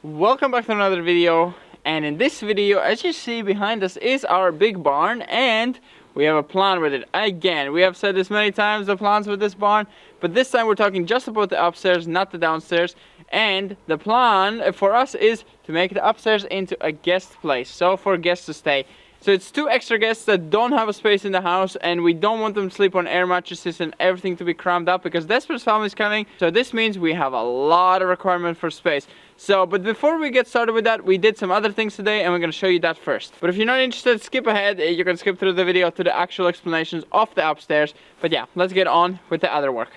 Welcome back to another video, and in this video, as you see behind us is our big barn, and we have a plan with it. Again, we have said this many times, the plans with this barn, but this time we're talking just about the upstairs, not the downstairs. And the plan for us is to make the upstairs into a guest place, so for guests to stay. So it's 2 extra guests that don't have a space in the house, and we don't want them to sleep on air mattresses and everything to be crammed up because Despina's family is coming. So this means we have a lot of requirement for space. But before we get started with that, we did some other things today and we're going to show you that first. But if you're not interested, skip ahead. You can skip through the video to the actual explanations of the upstairs. But yeah, let's get on with the other work.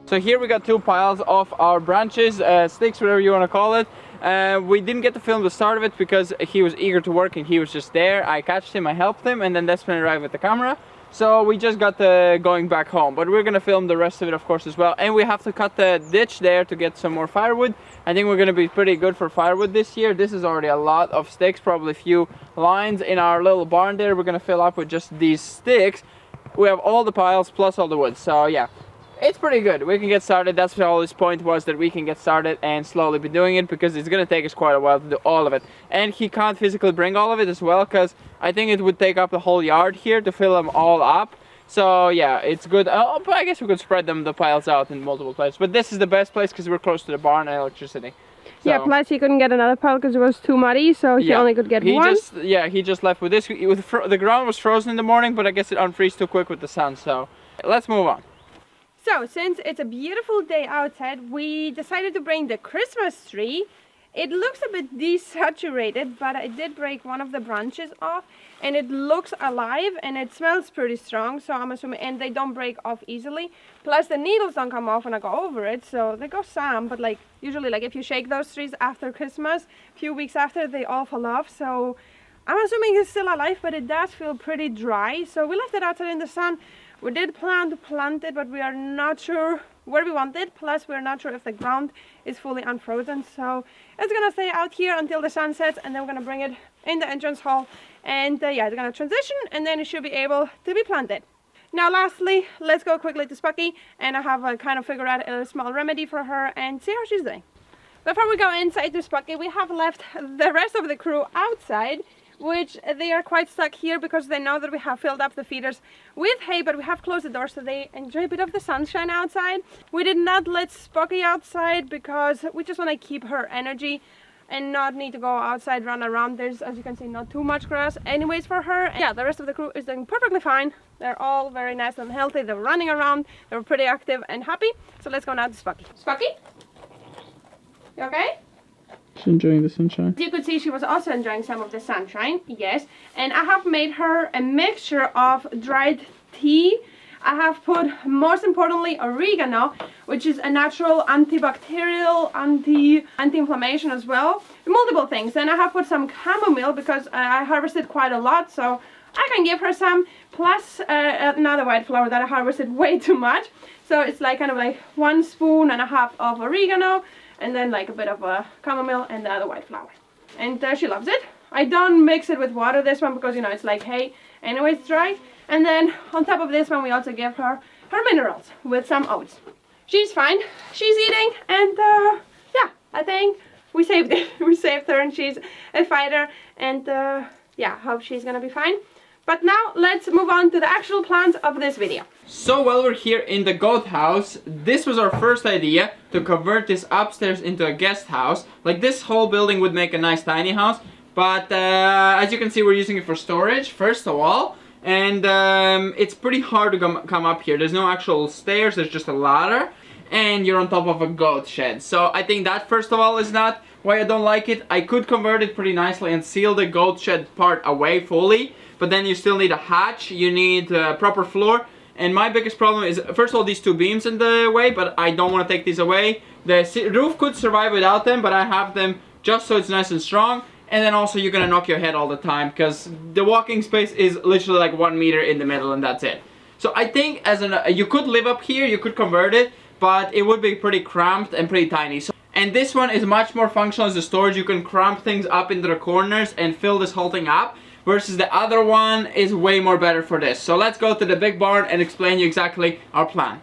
So here we got 2 piles of our branches, sticks, whatever you want to call it. We didn't get to film the start of it because he was eager to work and he was just there. I catched him, I helped him, and then Despina arrived with the camera. So we just got going back home, but we're gonna film the rest of it, of course, as well. And we have to cut the ditch there to get some more firewood. I think we're gonna be pretty good for firewood this year. This is already a lot of sticks, probably a few lines in our little barn there. We're gonna fill up with just these sticks. We have all the piles plus all the wood, so yeah. It's pretty good. We can get started. That's what all this point was, that we can get started and slowly be doing it because it's gonna take us quite a while to do all of it. And he can't physically bring all of it as well because I think it would take up the whole yard here to fill them all up. So yeah, it's good. But I guess we could spread the piles out in multiple places. But this is the best place because we're close to the barn and electricity. So, yeah, plus he couldn't get another pile because it was too muddy, so he only could get one. He just left with this. The ground was frozen in the morning, but I guess it unfreezed too quick with the sun. So let's move on. So, since it's a beautiful day outside, we decided to bring the Christmas tree. It looks a bit desaturated, but I did break one of the branches off, and it looks alive, and it smells pretty strong, so I'm assuming, and they don't break off easily. Plus, the needles don't come off when I go over it, so they go some, but usually, if you shake those trees after Christmas, a few weeks after, they all fall off, so I'm assuming it's still alive, but it does feel pretty dry, so we left it outside in the sun. We did plan to plant it, but we are not sure where we want it. Plus, we're not sure if the ground is fully unfrozen. So it's gonna stay out here until the sun sets, and then we're gonna bring it in the entrance hall. And yeah, it's gonna transition, and then it should be able to be planted. Now, lastly, let's go quickly to Spucky, and I have kind of figured out a small remedy for her and see how she's doing. Before we go inside to Spucky, we have left the rest of the crew outside, which they are quite stuck here because they know that we have filled up the feeders with hay, but we have closed the door so they enjoy a bit of the sunshine outside. We did not let Spucky outside because we just want to keep her energy and not need to go outside, run around. There's, as you can see, not too much grass anyways for her. And yeah, the rest of the crew is doing perfectly fine. They're all very nice and healthy. They're running around. They're pretty active and happy. So let's go now to Spucky. Spucky? You okay? She's enjoying the sunshine. As you could see, she was also enjoying some of the sunshine, yes. And I have made her a mixture of dried tea. I have put, most importantly, oregano, which is a natural antibacterial, anti-inflammation as well. Multiple things. And I have put some chamomile because I harvested quite a lot, so I can give her some. Plus another white flower that I harvested way too much. So it's kind of 1.5 spoons of oregano, and then a bit of chamomile and the other white flower. And she loves it. I don't mix it with water, this one, because it's like hay, anyway, it's dry. And then on top of this one, we also give her minerals with some oats. She's fine, she's eating, and yeah, I think we saved it. We saved her, and she's a fighter, and yeah, hope she's gonna be fine. But now let's move on to the actual plans of this video. So while we're here in the goat house, this was our first idea to convert this upstairs into a guest house. Like, this whole building would make a nice tiny house, But as you can see, we're using it for storage, first of all. And it's pretty hard to come up here. There's no actual stairs, there's just a ladder. And you're on top of a goat shed. So I think that, first of all, is not why I don't like it. I could convert it pretty nicely and seal the goat shed part away fully. But then you still need a hatch, you need a proper floor. And my biggest problem is, first of all, these two beams in the way, but I don't want to take these away. The roof could survive without them, but I have them just so it's nice and strong. And then also you're gonna knock your head all the time because the walking space is literally like 1 meter in the middle and that's it. So I think you could live up here, you could convert it, but it would be pretty cramped and pretty tiny. And this one is much more functional as a storage. You can cramp things up into the corners and fill this whole thing up. Versus the other one is way more better for this. So let's go to the big barn and explain you exactly our plan.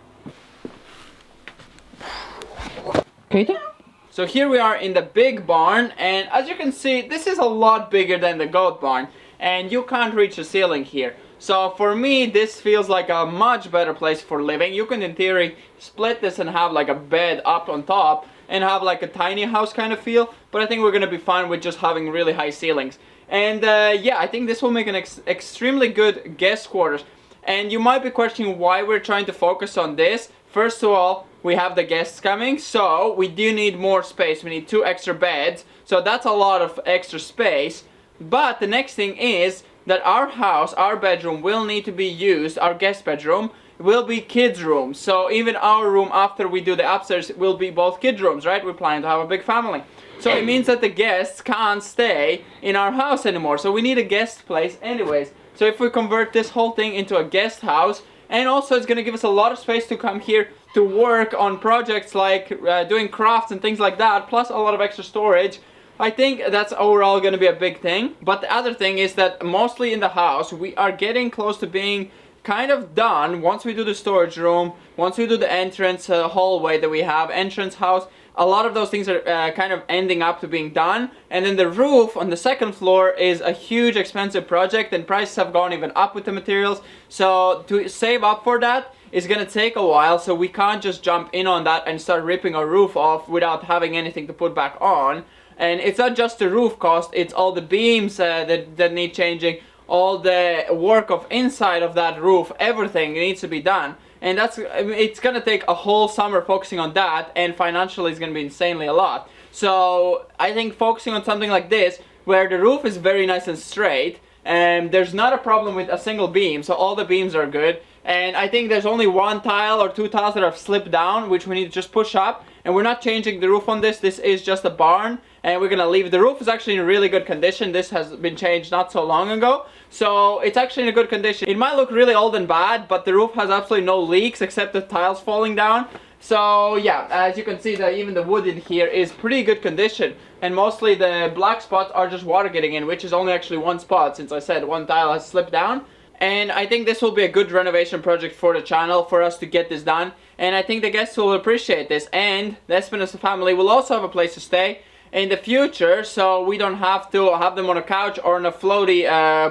Keita? So here we are in the big barn, and as you can see, this is a lot bigger than the goat barn, and you can't reach the ceiling here. So for me, this feels like a much better place for living. You can in theory split this and have like a bed up on top and have like a tiny house kind of feel, but I think we're gonna be fine with just having really high ceilings. And yeah, I think this will make an extremely good guest quarters. And you might be questioning why we're trying to focus on this. First of all, we have the guests coming, so we do need more space. We need 2 extra beds, so that's a lot of extra space. But the next thing is that our house, our bedroom will need to be used, our guest bedroom will be kids' room. So even our room after we do the upstairs will be both kids' rooms, right? We're planning to have a big family. So it means that the guests can't stay in our house anymore. So we need a guest place anyways. So if we convert this whole thing into a guest house, and also it's going to give us a lot of space to come here to work on projects like doing crafts and things like that, plus a lot of extra storage. I think that's overall going to be a big thing. But the other thing is that mostly in the house, we are getting close to being kind of done once we do the storage room, once we do the entrance hallway that we have, entrance house. A lot of those things are kind of ending up to being done. And then the roof on the second floor is a huge expensive project, and prices have gone even up with the materials. So to save up for that is going to take a while, so we can't just jump in on that and start ripping our roof off without having anything to put back on. And it's not just the roof cost, it's all the beams that need changing, all the work of inside of that roof, everything needs to be done. And it's gonna take a whole summer focusing on that, and financially it's gonna be insanely a lot. So I think focusing on something like this, where the roof is very nice and straight, and there's not a problem with a single beam, so all the beams are good. And I think there's only 1 tile or 2 tiles that have slipped down, which we need to just push up. And we're not changing the roof on this. This is just a barn, and we're gonna leave. The roof is actually in really good condition. This has been changed not so long ago, so it's actually in a good condition. It might look really old and bad, but the roof has absolutely no leaks except the tiles falling down. So yeah, as you can see, that even the wood in here is pretty good condition, and mostly the black spots are just water getting in, which is only actually 1 spot, since I said 1 tile has slipped down. And I think this will be a good renovation project for the channel for us to get this done. And I think the guests will appreciate this. And the Despina family will also have a place to stay in the future, so we don't have to have them on a couch or on a floaty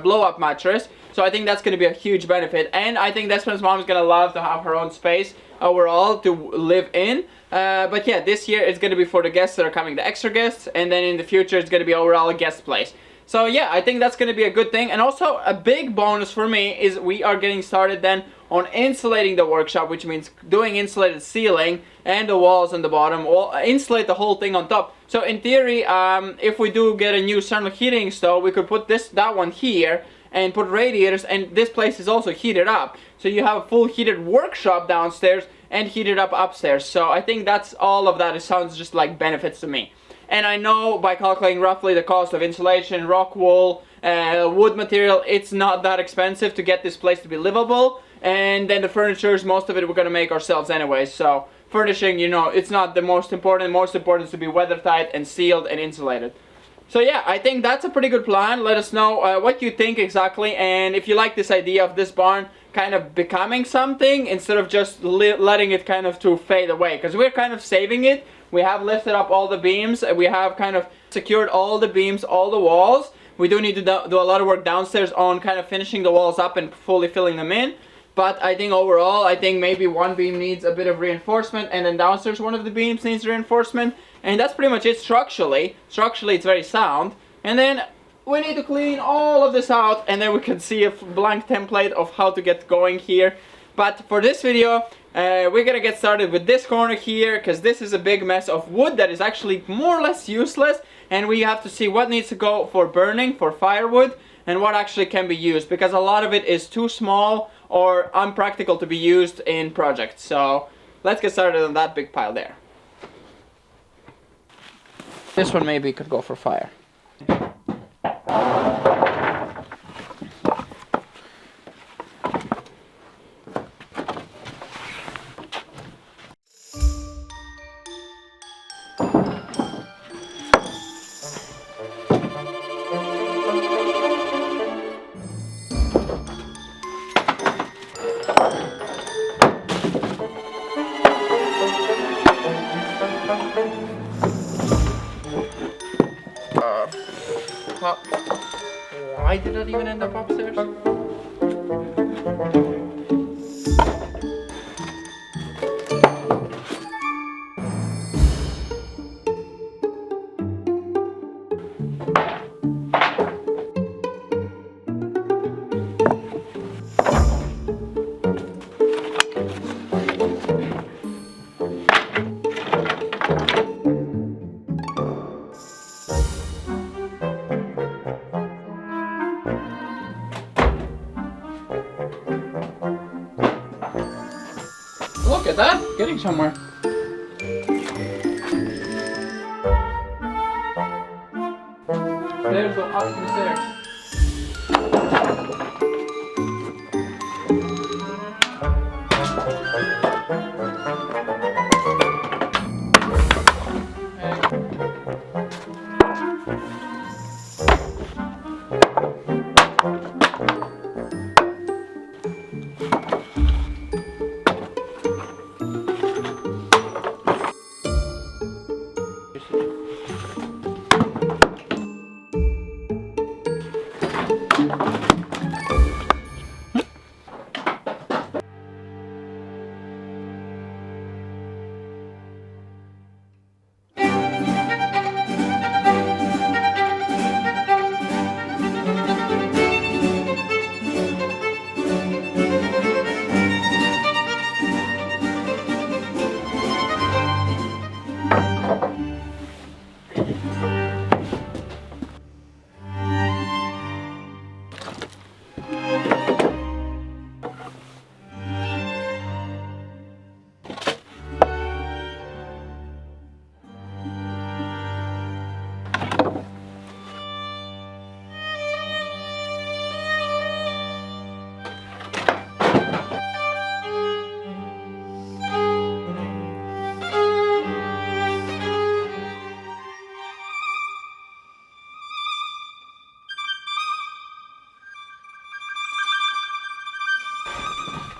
blow-up mattress. So I think that's going to be a huge benefit. And I think Despina's mom is going to love to have her own space overall to live in. But yeah, this year it's going to be for the guests that are coming, the extra guests. And then in the future it's going to be overall a guest place. So yeah, I think that's going to be a good thing. And also a big bonus for me is we are getting started then on insulating the workshop, which means doing insulated ceiling and the walls on the bottom, or insulate the whole thing on top. So in theory, if we do get a new central heating stove, we could put that one here and put radiators, and this place is also heated up. So you have a full heated workshop downstairs and heated up upstairs. So I think that's all of that. It sounds just like benefits to me. And I know by calculating roughly the cost of insulation, rock wool, wood material, it's not that expensive to get this place to be livable. And then the furnitures, most of it we're going to make ourselves anyway. So furnishing, you know, it's not the most important. Most important is to be weather tight and sealed and insulated. So yeah, I think that's a pretty good plan. Let us know what you think exactly, and if you like this idea of this barn kind of becoming something instead of just letting it kind of to fade away, because we're kind of saving it. We have lifted up all the beams, we have kind of secured all the beams, all the walls. We do need to do a lot of work downstairs on kind of finishing the walls up and fully filling them in. But I think overall, I think maybe one beam needs a bit of reinforcement, and then downstairs one of the beams needs reinforcement. And that's pretty much it structurally. Structurally it's very sound. And then we need to clean all of this out, and then we can see a blank template of how to get going here. But for this video, we're gonna get started with this corner here, because this is a big mess of wood that is actually more or less useless, and we have to see what needs to go for burning, for firewood, and what actually can be used, because a lot of it is too small or unpractical to be used in projects. So let's get started on that big pile there. This one maybe could go for fire. Why did that even end up upstairs? Look at that, getting somewhere. There's the up the stairs.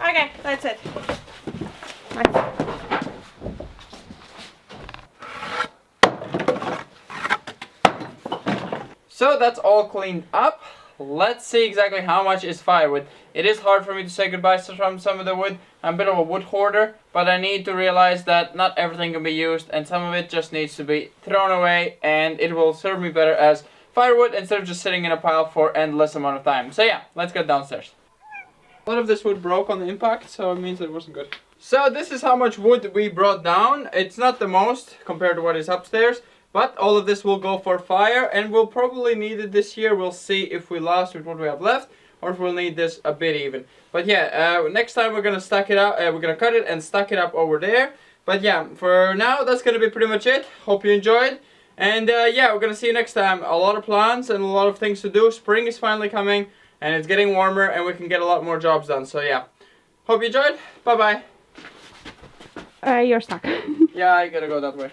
Okay, that's it. Nice. So that's all cleaned up. Let's see exactly how much is firewood. It is hard for me to say goodbye from some of the wood. I'm a bit of a wood hoarder, but I need to realize that not everything can be used, and some of it just needs to be thrown away, and it will serve me better as firewood instead of just sitting in a pile for endless amount of time. So yeah, let's get downstairs. A lot of this wood broke on the impact, so it means it wasn't good. So this is how much wood we brought down. It's not the most compared to what is upstairs, but all of this will go for fire, and we'll probably need it this year. We'll see if we last with what we have left, or if we'll need this a bit even. But yeah, next time we're gonna stack it up. We're gonna cut it and stack it up over there. But yeah, for now that's gonna be pretty much it. Hope you enjoyed. And yeah, we're gonna see you next time. A lot of plans and a lot of things to do. Spring is finally coming, and it's getting warmer, and we can get a lot more jobs done. So yeah, hope you enjoyed. Bye bye. You're stuck. Yeah, I gotta go that way.